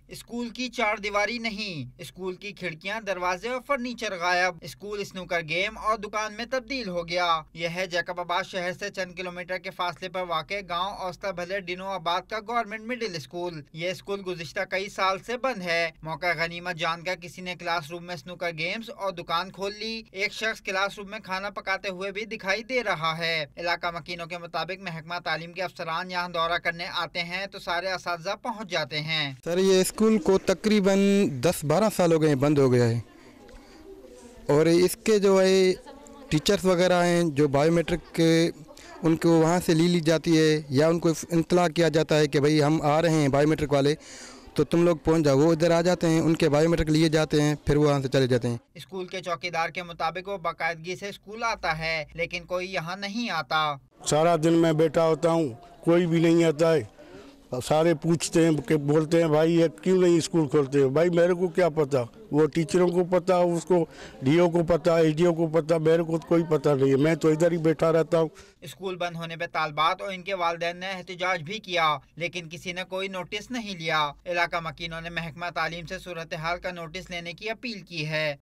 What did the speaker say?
School کی چار دیواری نہیں، اسکول کی کھڑکیاں، دروازے اور فرنیچر غائب۔ اسکول اسنوکر گیم اور دکان میں تبدیل ہو گیا۔ یہ ہے جیکب آباد شہر سے چند کلومیٹر کے فاصلے پر واقع گاؤں اوسطا بھلے ڈینو آباد کا گورنمنٹ مڈل اسکول۔ یہ اسکول گزشتہ کئی سال سے بند ہے۔ موقع غنیمت جان کر کسی نے کلاس روم میں اسنوکر گیمز اور دکان کھول لی۔ ایک شخص کلاس روم میں کھانا پکاتے ہوئے بھی دکھائی دے رہا ہے۔ علاقہ مکینوں کے مطابق محکمہ تعلیم کے افسران یہاں دورہ کرنے آتے ہیں تو سارے اساتذہ پہنچ جاتے ہیں۔ سر یہ اسکول کو تقریباً 10-12 سال ہو گئے بند ہو گیا ہے، اور اس کے جو ہے ٹیچرز وغیرہ ہیں جو بائیو میٹرک کے ان کو وہاں سے لی جاتی ہے یا ان کو اطلاع کیا جاتا ہے کہ بھئی ہم آ رہے ہیں بائیو میٹرک والے، تو تم لوگ پہنچ جاؤ۔ وہ ادھر آ جاتے ہیں، ان کے بائیو میٹرک لیے جاتے ہیں، پھر وہ وہاں سے چلے جاتے ہیں۔ اسکول کے چوکیدار کے مطابق وہ باقاعدگی سے اسکول آتا ہے لیکن کوئی یہاں نہیں آتا۔ سارا دن میں بیٹھا ہوتا ہوں، کوئی بھی نہیں آتا ہے۔ سارے پوچھتے ہیں کہ بولتے ہیں بھائی یہ کیوں نہیں اسکول کھولتے ہیں؟ بھائی میرے کو کیا پتا، وہ ٹیچروں کو پتا، اس کو ڈی او کو پتا، ایس ڈی او کو پتا، میرے کو کوئی پتا نہیں ہے۔ میں تو ادھر ہی بیٹھا رہتا ہوں۔ اسکول بند ہونے پہ طالبات اور ان کے والدین نے احتجاج بھی کیا لیکن کسی نے کوئی نوٹس نہیں لیا۔ علاقہ مکینوں نے محکمہ تعلیم سے صورتحال کا نوٹس لینے کی اپیل کی ہے۔